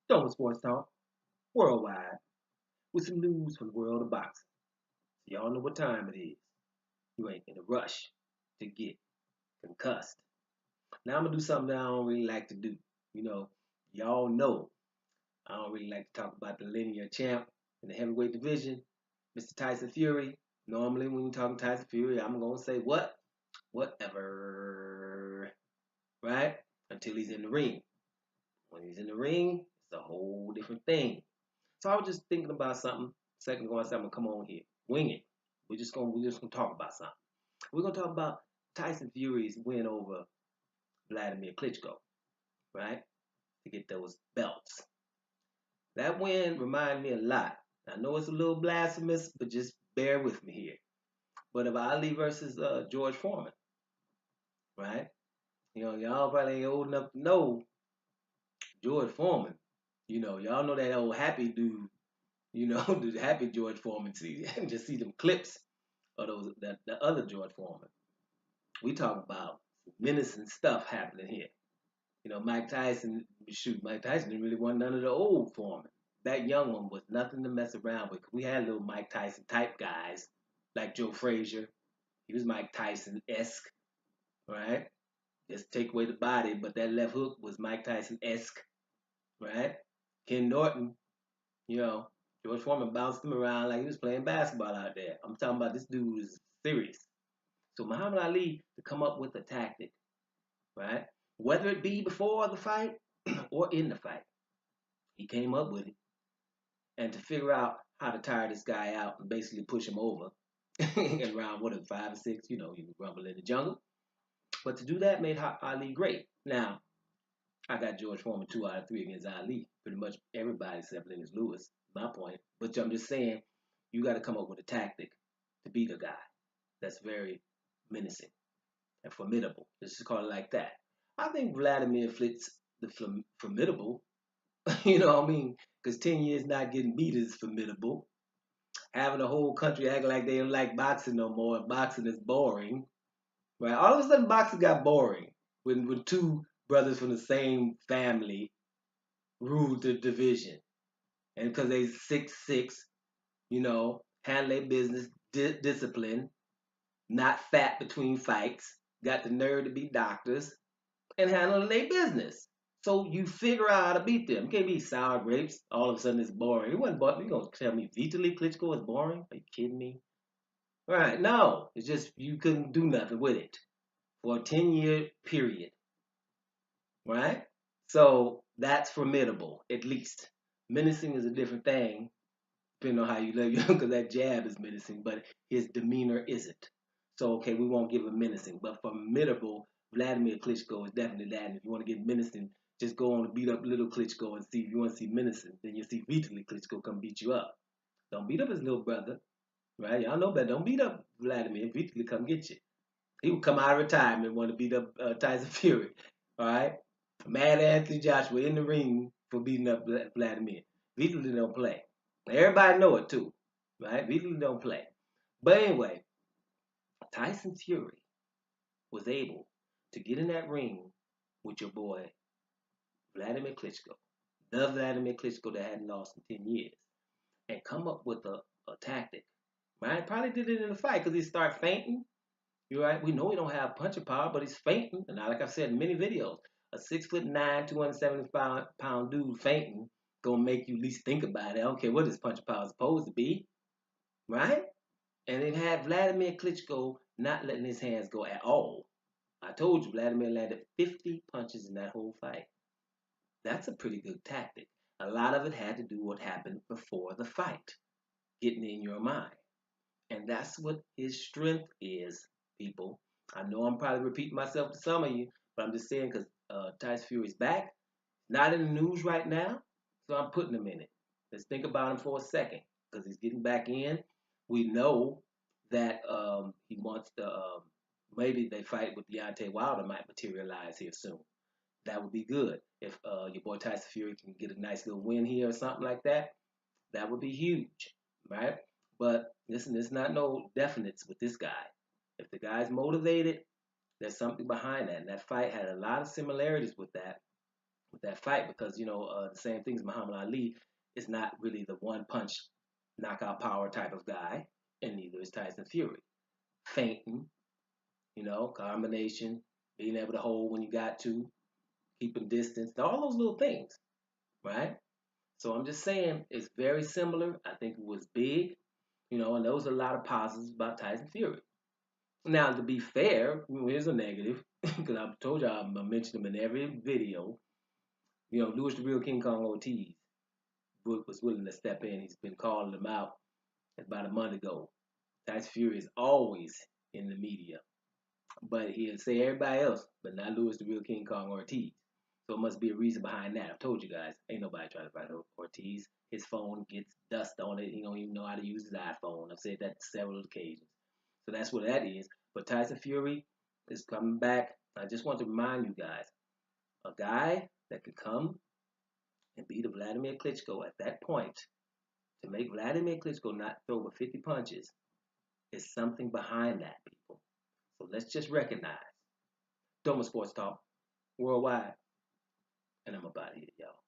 Double Sports Talk, worldwide, with some news from the world of boxing. So y'all know what time it is. You ain't in a rush to get concussed. Now I'm gonna do something that I don't really like to do. You know, y'all know I don't really like to talk about the linear champ in the heavyweight division, Mr. Tyson Fury. Normally, when you're talking Tyson Fury, I'm gonna say what? Whatever. Right? Until he's in the ring. When he's in the ring, it's a whole different thing. So I was just thinking about something. Second ago, I said I'm gonna come on here, wing it. We're just gonna talk about something. We're gonna talk about Tyson Fury's win over Vladimir Klitschko, right? To get those belts. That win reminded me a lot. I know it's a little blasphemous, but just bear with me here. But of Ali versus George Foreman, right? Y'all probably ain't old enough to know George Foreman. Y'all know that old happy dude. The happy George Foreman. See, just see them clips of the other George Foreman. We talk about menacing stuff happening here. Mike Tyson, shoot, Mike Tyson didn't really want none of the old Foreman. That young one was nothing to mess around with. We had little Mike Tyson type guys like Joe Frazier. He was Mike Tyson esque, right? Just take away the body, but that left hook was Mike Tyson esque, right? Ken Norton, you know, George Foreman bounced him around like he was playing basketball out there. I'm talking about this dude is serious. So Muhammad Ali to come up with a tactic, right? Whether it be before the fight or in the fight, he came up with it. And to figure out how to tire this guy out and basically push him over in round what is it, 5 or 6, you rumble in the jungle. But to do that made Ali great. Now, I got George Foreman 2 out of 3 against Ali. Pretty much everybody except Lennox Lewis. My point. But I'm just saying, you got to come up with a tactic to beat a guy that's very menacing and formidable. Let's just call it like that. I think Vladimir fits the formidable. You know what I mean? Because 10 years not getting beat is formidable. Having a whole country act like they don't like boxing no more, and boxing is boring. Right? All of a sudden, boxing got boring when two brothers from the same family ruled the division, and because they 6'6", handle their business, discipline, not fat between fights, got the nerve to be doctors, and handling their business. So you figure out how to beat them. You can't be sour grapes. All of a sudden it's boring. It wasn't boring. You gonna tell me Vitaly Klitschko is boring? Are you kidding me? Right? No, it's just you couldn't do nothing with it for a 10-year period. Right? So that's formidable, at least. Menacing is a different thing, depending on how you live, because that jab is menacing, but his demeanor isn't. So, okay, we won't give him menacing, but formidable, Vladimir Klitschko is definitely that. And if you want to get menacing, just go on and beat up little Klitschko and see if you want to see menacing. Then you'll see Vitaly Klitschko come beat you up. Don't beat up his little brother, right? Y'all know better. Don't beat up Vladimir. Vitaly come get you. He would come out of retirement and want to beat up Tyson Fury, all right? Mad Anthony Joshua in the ring for beating up Vladimir. Vitaly don't play. Everybody know it too, right? Vitaly don't play. But anyway, Tyson Fury was able to get in that ring with your boy Vladimir Klitschko, the Vladimir Klitschko that hadn't lost in 10 years, and come up with a tactic. Right? Probably did it in the fight because he started fainting. You're right. We know he don't have punching power, but he's fainting. And now, like I've said in many videos, a 6'9", 275-pound dude fainting gonna make you at least think about it. I don't care what his punching power is supposed to be, right? And it had Vladimir Klitschko not letting his hands go at all. I told you, Vladimir landed 50 punches in that whole fight. That's a pretty good tactic. A lot of it had to do with what happened before the fight, getting in your mind. And that's what his strength is, people. I know I'm probably repeating myself to some of you, but I'm just saying because Tyson Fury's back, not in the news right now, so I'm putting him in it. Let's think about him for a second because he's getting back in. We know that he wants to, maybe they fight with Deontay Wilder might materialize here soon. That would be good. If your boy Tyson Fury can get a nice little win here or something like that, that would be huge, right? But listen, there's not no definites with this guy. If the guy's motivated, there's something behind that. And that fight had a lot of similarities with that, that fight because the same thing as Muhammad Ali is not really the one punch knockout power type of guy, and neither is Tyson Fury. Feinting, combination, being able to hold when you got to, keeping distance, all those little things, right? So I'm just saying it's very similar. I think it was big, and there was a lot of positives about Tyson Fury. Now, to be fair, here's a negative because I've told you I mentioned him in every video. Louis the Real King Kong Ortiz was willing to step in. He's been calling him out about a month ago. Tyson Fury is always in the media, but he'll say everybody else, but not Louis the Real King Kong Ortiz. So it must be a reason behind that. I've told you guys, ain't nobody trying to fight Ortiz. His phone gets dust on it. He don't even know how to use his iPhone. I've said that several occasions. So that's what that is. But Tyson Fury is coming back. I just want to remind you guys, a guy that could come and beat a Vladimir Klitschko at that point, to make Vladimir Klitschko not throw over 50 punches, is something behind that, people. So let's just recognize. Doma Sports Talk, worldwide, and I'm about here, y'all.